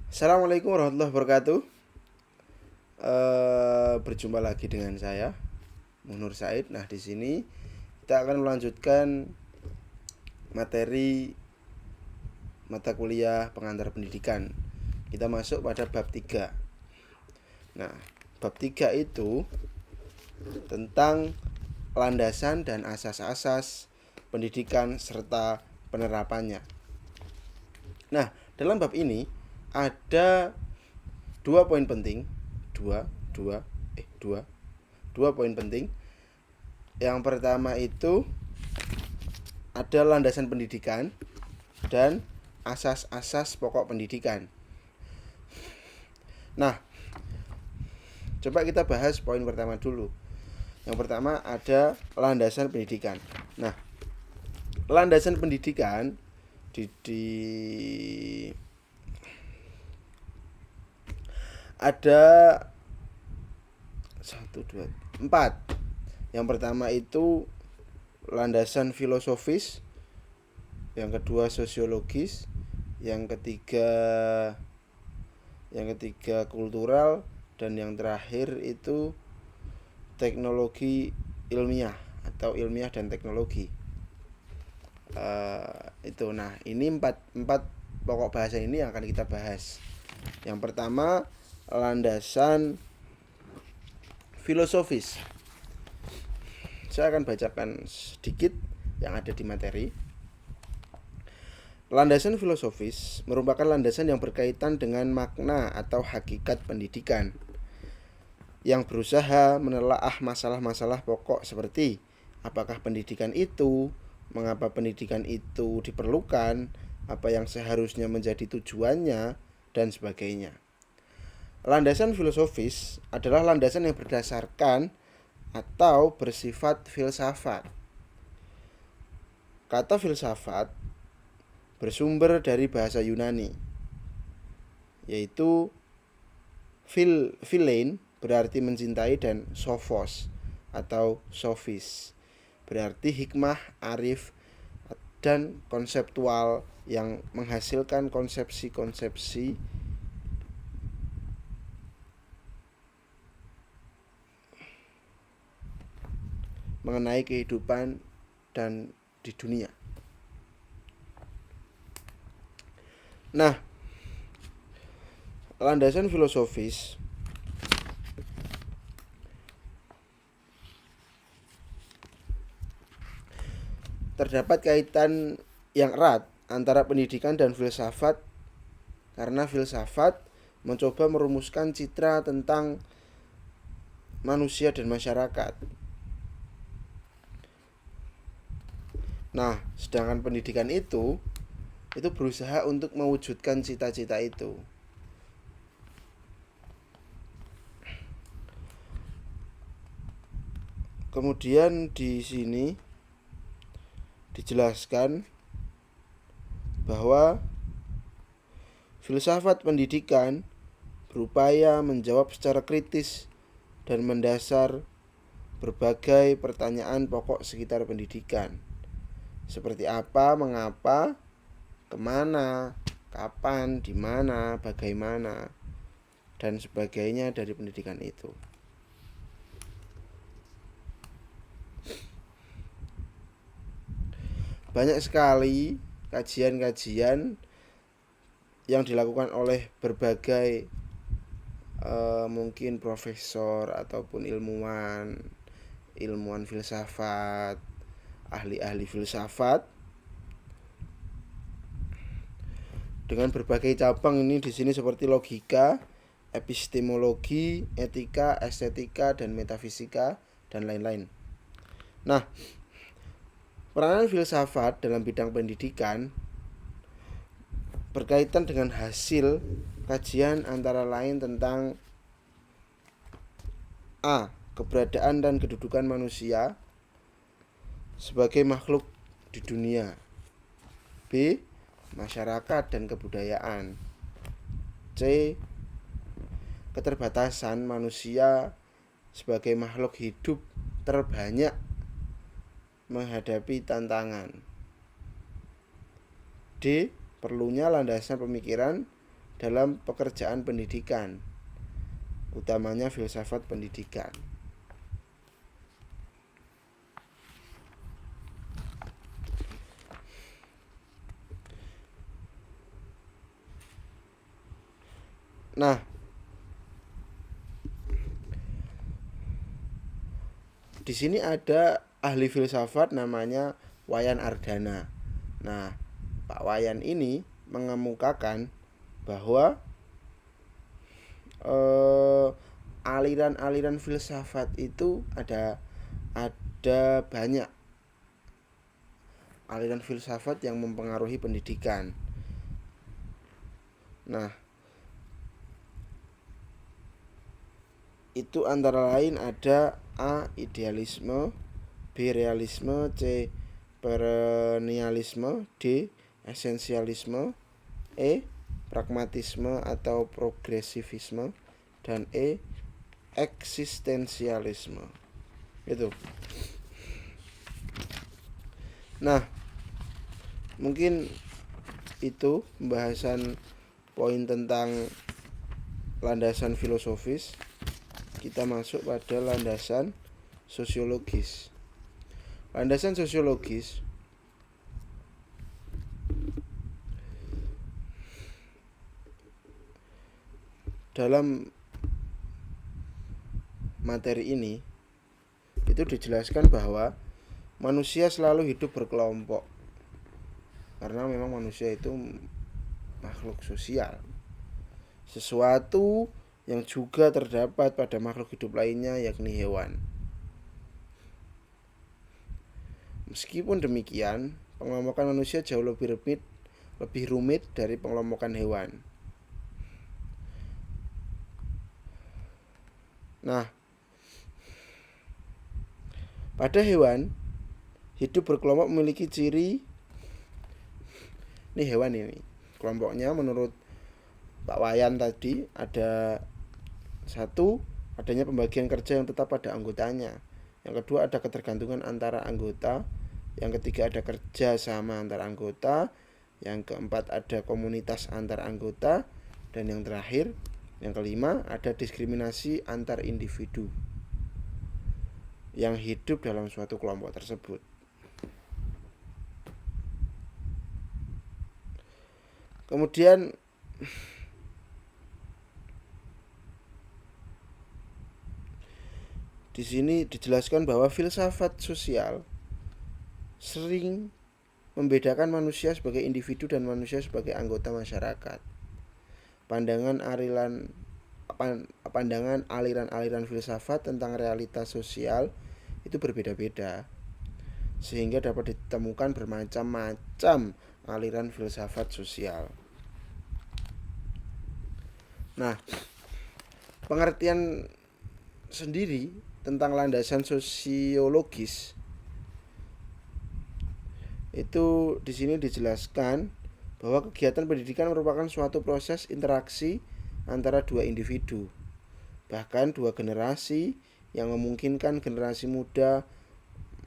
Assalamualaikum warahmatullahi wabarakatuh. Berjumpa lagi dengan saya, Munur Said. Nah, di sini kita akan melanjutkan materi mata kuliah pengantar pendidikan. Kita masuk pada bab 3. Nah, bab 3 itu tentang landasan dan asas-asas pendidikan serta penerapannya. Nah, dalam bab ini ada dua poin penting. Dua poin penting. Yang pertama itu ada landasan pendidikan dan asas-asas pokok pendidikan. Nah, coba kita bahas poin pertama dulu. Yang pertama ada landasan pendidikan. Nah, landasan pendidikan ada 4. Yang pertama itu landasan filosofis, yang kedua sosiologis, yang ketiga kultural, dan yang terakhir itu teknologi ilmiah atau ilmiah dan teknologi. Itu. Nah, ini empat pokok bahasa ini yang akan kita bahas. Yang pertama, landasan filosofis. Saya akan bacakan sedikit yang ada di materi. Landasan filosofis merupakan landasan yang berkaitan dengan makna atau hakikat pendidikan, yang berusaha menelaah masalah-masalah pokok seperti apakah pendidikan itu, mengapa pendidikan itu diperlukan, apa yang seharusnya menjadi tujuannya, dan sebagainya. Landasan filosofis adalah landasan yang berdasarkan atau bersifat filsafat. Kata filsafat bersumber dari bahasa Yunani, yaitu philein berarti mencintai, dan sophos atau sophis berarti hikmah, arif, dan konseptual yang menghasilkan konsepsi-konsepsi mengenai kehidupan dan di dunia. Nah, landasan filosofis terdapat kaitan yang erat antara pendidikan dan filsafat, karena filsafat mencoba merumuskan citra tentang manusia dan masyarakat. Nah, sedangkan pendidikan itu berusaha untuk mewujudkan cita-cita itu. Kemudian di sini dijelaskan bahwa filsafat pendidikan berupaya menjawab secara kritis dan mendasar berbagai pertanyaan pokok sekitar pendidikan, seperti apa, mengapa, kemana, kapan, di mana, bagaimana, dan sebagainya dari pendidikan itu. Banyak sekali kajian-kajian yang dilakukan oleh berbagai mungkin profesor ataupun ilmuwan filsafat, ahli-ahli filsafat dengan berbagai cabang ini di sini seperti logika, epistemologi, etika, estetika, dan metafisika, dan lain-lain. Nah, peranan filsafat dalam bidang pendidikan berkaitan dengan hasil kajian antara lain tentang A. Keberadaan dan kedudukan manusia sebagai makhluk di dunia. B. Masyarakat dan kebudayaan. C. Keterbatasan manusia sebagai makhluk hidup terbanyak menghadapi tantangan. D. perlunya landasan pemikiran dalam pekerjaan pendidikan, utamanya filsafat pendidikan. Nah, di sini ada ahli filsafat namanya Wayan Ardana. Nah, Pak Wayan ini mengemukakan bahwa aliran-aliran filsafat itu ada banyak aliran filsafat yang mempengaruhi pendidikan. Nah, itu antara lain ada A. Idealisme, B. Realisme, C. Perennialisme, D. Esensialisme, E. Pragmatisme atau progresivisme, dan E. Eksistensialisme. Itu. Nah, mungkin itu pembahasan poin tentang landasan filosofis. Kita masuk pada landasan sosiologis. Landasan sosiologis dalam materi ini itu dijelaskan bahwa manusia selalu hidup berkelompok, karena memang manusia itu makhluk sosial. Sesuatu yang juga terdapat pada makhluk hidup lainnya, yakni hewan. Meskipun demikian, pengelompokan manusia jauh lebih rumit dari pengelompokan hewan. Nah, pada hewan, hidup berkelompok memiliki ciri. Ini hewan ini. Kelompoknya menurut Pak Wayan tadi ada satu, adanya pembagian kerja yang tetap pada anggotanya. Yang kedua, ada ketergantungan antara anggota. Yang ketiga, ada kerja sama antar anggota. Yang keempat, ada komunitas antar anggota. Dan yang terakhir, yang kelima, ada diskriminasi antar individu yang hidup dalam suatu kelompok tersebut. Kemudian di sini dijelaskan bahwa filsafat sosial sering membedakan manusia sebagai individu dan manusia sebagai anggota masyarakat. Pandangan aliran-aliran filsafat tentang realitas sosial itu berbeda-beda, sehingga dapat ditemukan bermacam-macam aliran filsafat sosial. Nah, pengertian sendiri tentang landasan sosiologis itu di sini dijelaskan bahwa kegiatan pendidikan merupakan suatu proses interaksi antara dua individu, bahkan dua generasi, yang memungkinkan generasi muda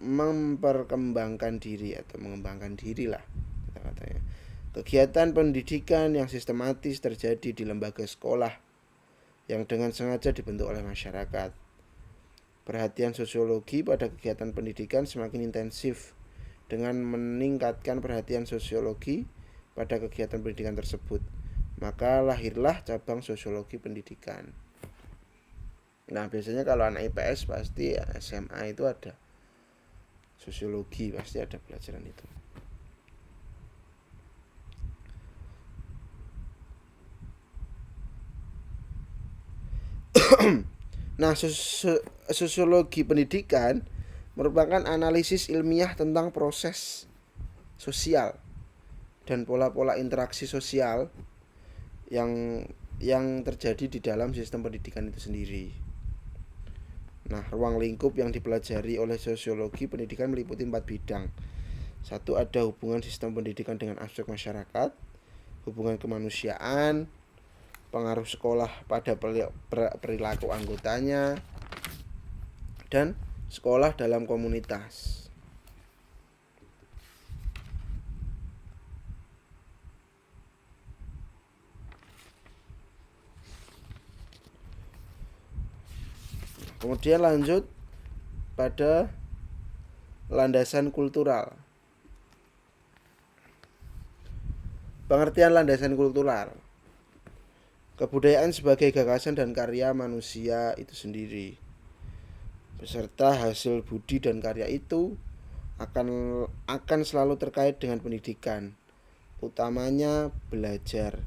memperkembangkan diri atau mengembangkan diri lah kata-katanya. Kegiatan pendidikan yang sistematis terjadi di lembaga sekolah yang dengan sengaja dibentuk oleh masyarakat. Perhatian sosiologi pada kegiatan pendidikan semakin intensif dengan meningkatkan perhatian sosiologi pada kegiatan pendidikan tersebut. Maka lahirlah cabang sosiologi pendidikan. Nah, biasanya kalau anak IPS pasti ya, SMA itu ada sosiologi, pasti ada pelajaran itu. Nah, sosiologi pendidikan merupakan analisis ilmiah tentang proses sosial dan pola-pola interaksi sosial yang terjadi di dalam sistem pendidikan itu sendiri. Nah, ruang lingkup yang dipelajari oleh sosiologi pendidikan meliputi 4 bidang. Satu, ada hubungan sistem pendidikan dengan aspek masyarakat, hubungan kemanusiaan, pengaruh sekolah pada perilaku anggotanya, dan sekolah dalam komunitas. Kemudian lanjut pada landasan kultural. Pengertian landasan kultural. Kebudayaan sebagai gagasan dan karya manusia itu sendiri, beserta hasil budi dan karya itu akan selalu terkait dengan pendidikan, utamanya belajar.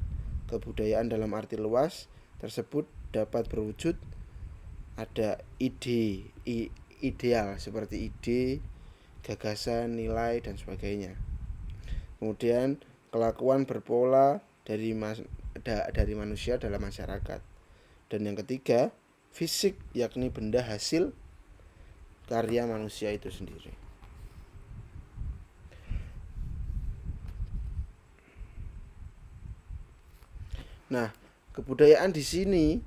Kebudayaan dalam arti luas tersebut dapat berwujud ada ideal seperti ide, gagasan, nilai dan sebagainya. Kemudian kelakuan berpola dari manusia dalam masyarakat. Dan yang ketiga, fisik, yakni benda hasil karya manusia itu sendiri. Nah, kebudayaan di sini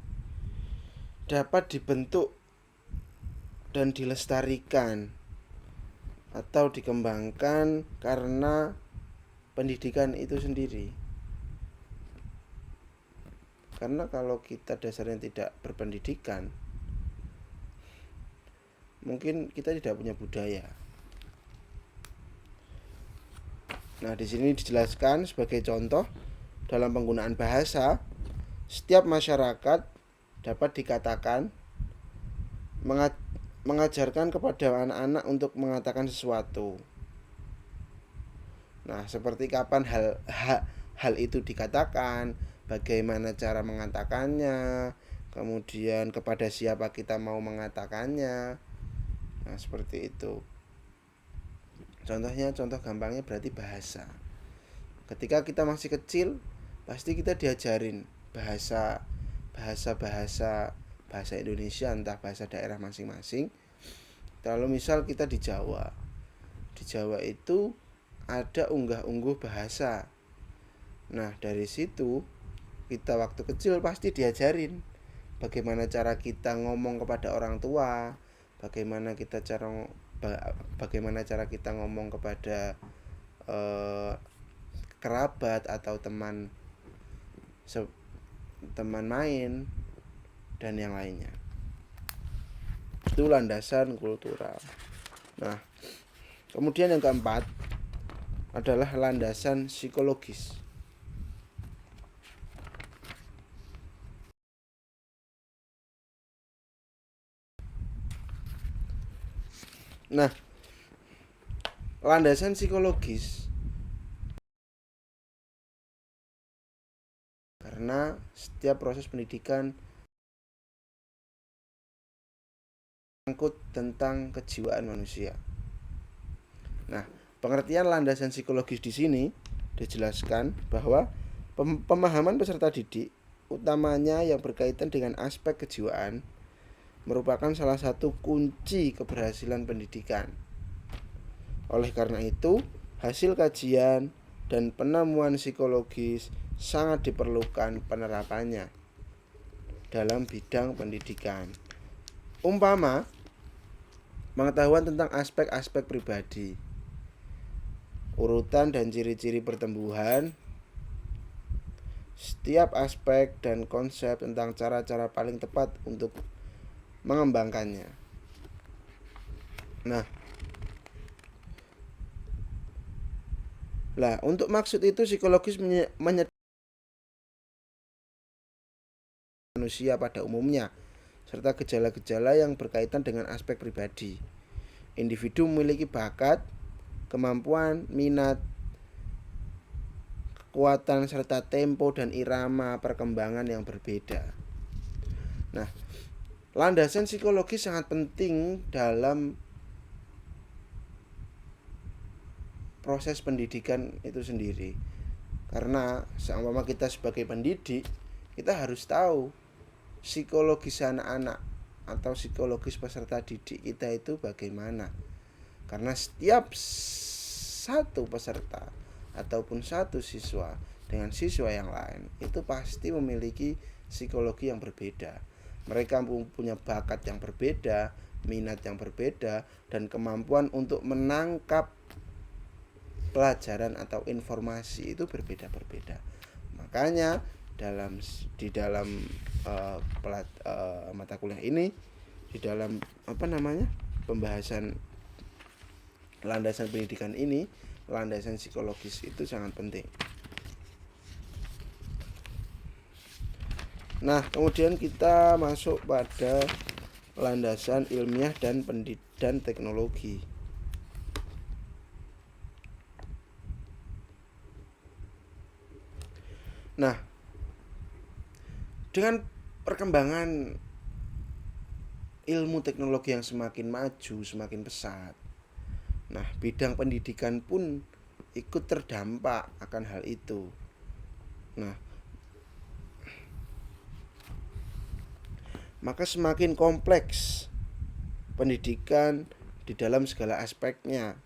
dapat dibentuk dan dilestarikan atau dikembangkan karena pendidikan itu sendiri. Karena kalau kita dasarnya tidak berpendidikan, mungkin kita tidak punya budaya. Nah, di sini dijelaskan sebagai contoh dalam penggunaan bahasa, setiap masyarakat dapat dikatakan mengajarkan kepada anak-anak untuk mengatakan sesuatu. Nah, seperti kapan hal itu dikatakan, bagaimana cara mengatakannya, kemudian kepada siapa kita mau mengatakannya. Nah, seperti itu. Contohnya, contoh gampangnya berarti bahasa. Ketika kita masih kecil, pasti kita diajarin bahasa Indonesia, entah bahasa daerah masing-masing. Kalau misal kita di Jawa itu ada unggah-ungguh bahasa. Nah, dari situ kita waktu kecil pasti diajarin bagaimana cara kita ngomong kepada orang tua, bagaimana cara kita ngomong kepada kerabat atau teman main dan yang lainnya. Itu landasan kultural. Nah, kemudian yang keempat adalah landasan psikologis. Nah, landasan psikologis karena setiap proses pendidikan menyangkut tentang kejiwaan manusia. Nah, pengertian landasan psikologis di sini dijelaskan bahwa pemahaman peserta didik, utamanya yang berkaitan dengan aspek kejiwaan, merupakan salah satu kunci keberhasilan pendidikan. Oleh karena itu, hasil kajian dan penemuan psikologis sangat diperlukan penerapannya dalam bidang pendidikan. Umpama, pengetahuan tentang aspek-aspek pribadi, urutan dan ciri-ciri pertumbuhan, setiap aspek dan konsep tentang cara-cara paling tepat untuk mengembangkannya. Nah, untuk maksud itu psikologis menyedot manusia pada umumnya, serta gejala-gejala yang berkaitan dengan aspek pribadi. Individu memiliki bakat, kemampuan, minat, kekuatan, serta tempo dan irama perkembangan yang berbeda. Nah, landasan psikologis sangat penting dalam proses pendidikan itu sendiri. Karena seumpama kita sebagai pendidik, kita harus tahu psikologis anak-anak atau psikologis peserta didik kita itu bagaimana. Karena setiap satu peserta ataupun satu siswa dengan siswa yang lain itu pasti memiliki psikologi yang berbeda. Mereka punya bakat yang berbeda, minat yang berbeda, dan kemampuan untuk menangkap pelajaran atau informasi itu berbeda-berbeda. Makanya di dalam mata kuliah ini di dalam pembahasan landasan pendidikan ini, landasan psikologis itu sangat penting. Nah, kemudian kita masuk pada landasan ilmiah dan pendidikan teknologi. Nah, dengan perkembangan ilmu teknologi yang semakin maju, semakin pesat, nah bidang pendidikan pun ikut terdampak akan hal itu. Nah, maka semakin kompleks pendidikan di dalam segala aspeknya.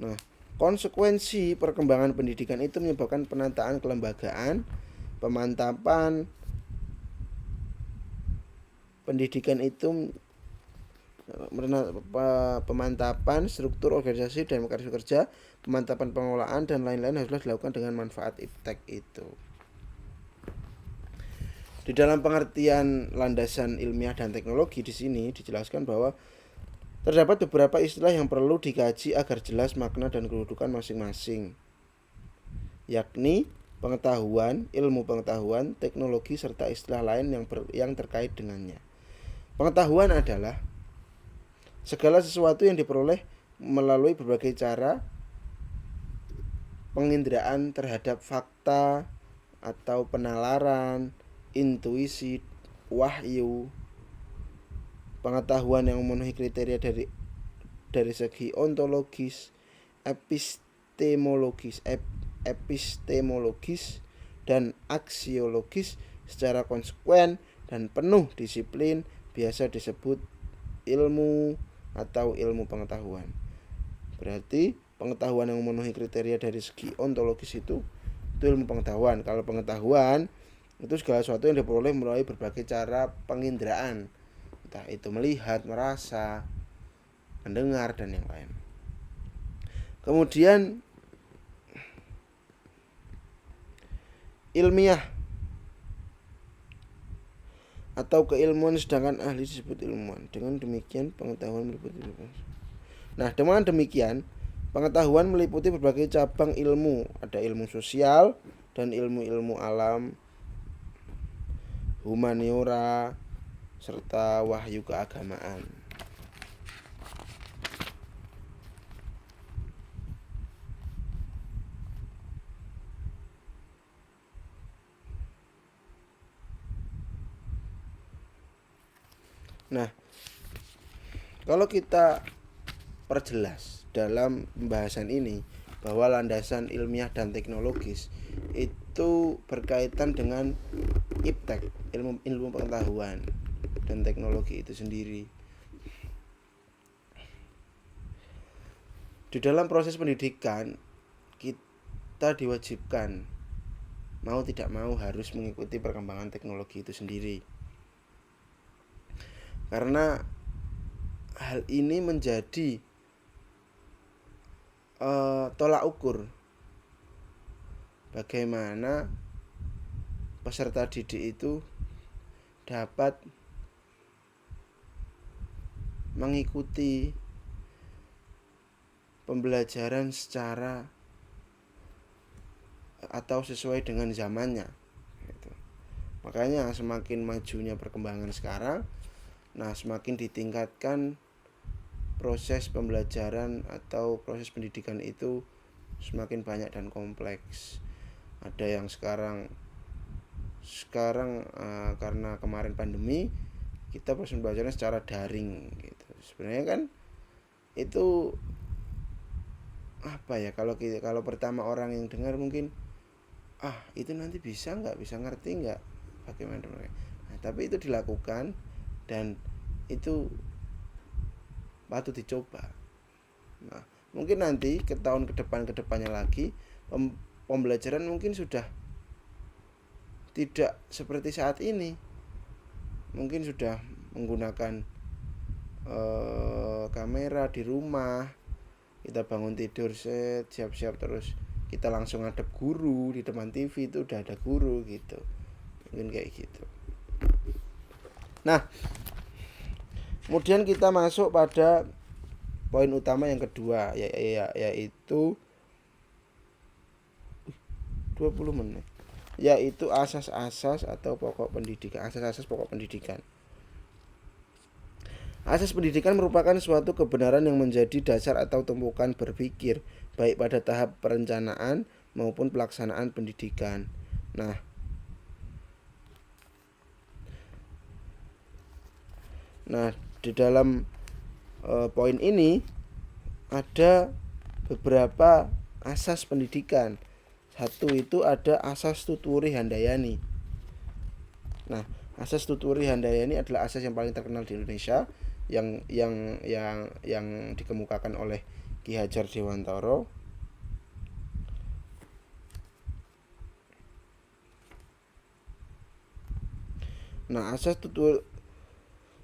Nah, konsekuensi perkembangan pendidikan itu menyebabkan penataan kelembagaan, pemantapan pendidikan itu, pemantapan struktur organisasi dan mekanisme kerja, pemantapan pengelolaan dan lain-lain haruslah dilakukan dengan manfaat iptek itu. Di dalam pengertian landasan ilmiah dan teknologi di sini dijelaskan bahwa terdapat beberapa istilah yang perlu dikaji agar jelas makna dan kedudukan masing-masing, yakni pengetahuan, ilmu pengetahuan, teknologi, serta istilah lain yang terkait dengannya. Pengetahuan adalah segala sesuatu yang diperoleh melalui berbagai cara penginderaan terhadap fakta atau penalaran, intuisi, wahyu. Pengetahuan yang memenuhi kriteria dari segi ontologis, epistemologis dan aksiologis secara konsekuen dan penuh disiplin biasa disebut ilmu atau ilmu pengetahuan. Berarti pengetahuan yang memenuhi kriteria dari segi ontologis itu ilmu pengetahuan. Kalau pengetahuan itu segala sesuatu yang diperoleh melalui berbagai cara penginderaan, entah itu melihat, merasa, mendengar, dan yang lain. Kemudian ilmiah atau keilmuan, sedangkan ahli disebut ilmuwan. Dengan demikian pengetahuan meliputi. Nah, dengan demikian pengetahuan meliputi berbagai cabang ilmu. Ada ilmu sosial dan ilmu-ilmu alam, humaniora, serta wahyu keagamaan. Nah, kalau kita perjelas dalam pembahasan ini bahwa landasan ilmiah dan teknologis itu berkaitan dengan iptek, ilmu pengetahuan dan teknologi itu sendiri. Di dalam proses pendidikan kita diwajibkan mau tidak mau harus mengikuti perkembangan teknologi itu sendiri. Karena hal ini menjadi tolak ukur bagaimana peserta didik itu dapat mengikuti pembelajaran secara atau sesuai dengan zamannya. Makanya semakin majunya perkembangan sekarang, nah semakin ditingkatkan proses pembelajaran atau proses pendidikan itu semakin banyak dan kompleks. Ada yang sekarang karena kemarin pandemi kita proses pembelajaran secara daring gitu. Sebenarnya kan itu apa ya, kalau pertama orang yang dengar mungkin itu nanti bisa ngerti nggak bagaimana. Nah, tapi itu dilakukan dan itu patut dicoba. Nah, mungkin nanti ke tahun kedepannya lagi pembelajaran mungkin sudah tidak seperti saat ini. Mungkin sudah menggunakan kamera di rumah, kita bangun tidur siap-siap terus kita langsung ngadep guru, di depan TV itu udah ada guru gitu. Mungkin kayak gitu. Nah, kemudian kita masuk pada poin utama yang kedua, yaitu 20 menit, yaitu asas-asas atau pokok pendidikan. Asas-asas pokok pendidikan. Asas pendidikan merupakan suatu kebenaran yang menjadi dasar atau tumpukan berpikir, baik pada tahap perencanaan maupun pelaksanaan pendidikan. Nah, di dalam poin ini ada beberapa asas pendidikan. Satu itu ada asas Tuturi Handayani. Nah, asas Tuturi Handayani adalah asas yang paling terkenal di Indonesia yang dikemukakan oleh Ki Hajar Dewantara. Nah,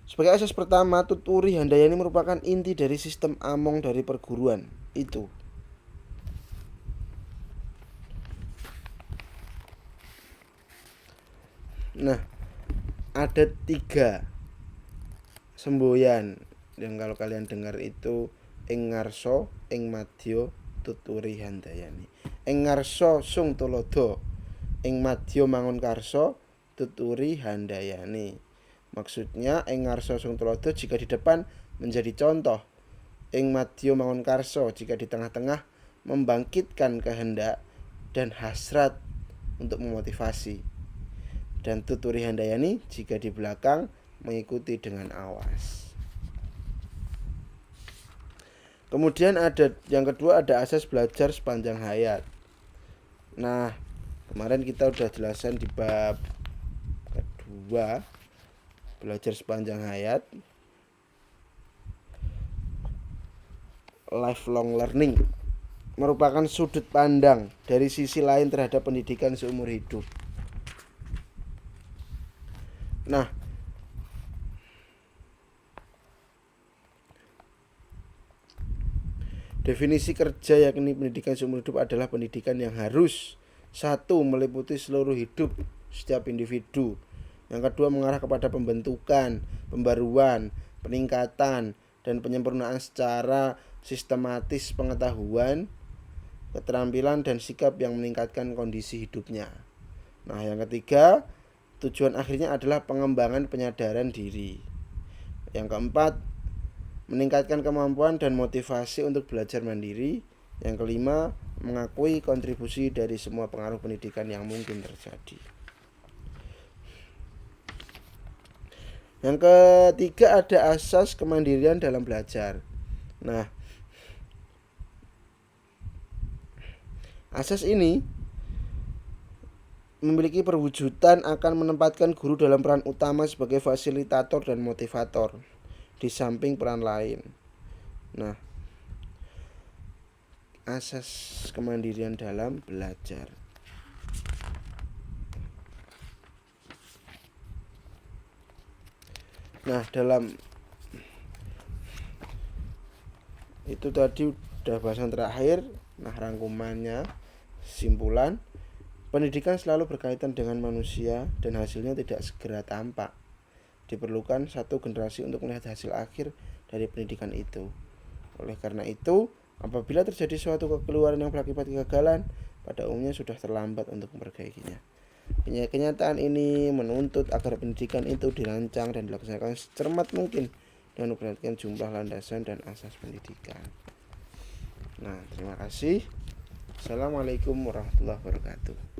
sebagai asas pertama, Tuturi Handayani merupakan inti dari sistem Among dari perguruan itu. Nah, ada 3 semboyan yang kalau kalian dengar itu ing ngarsa, ing madya, Tuturi Handayani. Ing ngarsa sung tulodo, ing madya mangun karsa, Tuturi Handayani. Maksudnya ing ngarsa sung tulodo jika di depan menjadi contoh, ing madya mangun karsa jika di tengah-tengah membangkitkan kehendak dan hasrat untuk memotivasi, dan Tuturi Handayani jika di belakang mengikuti dengan awas. Kemudian ada yang kedua, ada asas belajar sepanjang hayat. Nah, kemarin kita udah jelasan di bab kedua, belajar sepanjang hayat, lifelong learning merupakan sudut pandang dari sisi lain terhadap pendidikan seumur hidup. Nah, definisi kerja yakni pendidikan seumur hidup adalah pendidikan yang harus 1. Meliputi seluruh hidup setiap individu. Yang kedua, mengarah kepada pembentukan, pembaruan, peningkatan, dan penyempurnaan secara sistematis pengetahuan, keterampilan, dan sikap yang meningkatkan kondisi hidupnya. Nah, yang ketiga, tujuan akhirnya adalah pengembangan penyadaran diri. Yang keempat, meningkatkan kemampuan dan motivasi untuk belajar mandiri. Yang kelima, mengakui kontribusi dari semua pengaruh pendidikan yang mungkin terjadi. Yang ketiga, ada asas kemandirian dalam belajar. Nah, asas ini memiliki perwujudan akan menempatkan guru dalam peran utama sebagai fasilitator dan motivator di samping peran lain. Nah, asas kemandirian dalam belajar. Nah, dalam itu tadi udah bahasan terakhir. Nah, rangkumannya, simpulan, pendidikan selalu berkaitan dengan manusia dan hasilnya tidak segera tampak. Diperlukan satu generasi untuk melihat hasil akhir dari pendidikan itu. Oleh karena itu, apabila terjadi suatu kekeliruan yang berakibat kegagalan, pada umumnya sudah terlambat untuk memperbaikinya. Kenyataan ini menuntut agar pendidikan itu dirancang dan dilaksanakan secermat mungkin dengan memperhatikan jumlah landasan dan asas pendidikan. Nah, terima kasih. Assalamualaikum warahmatullahi wabarakatuh.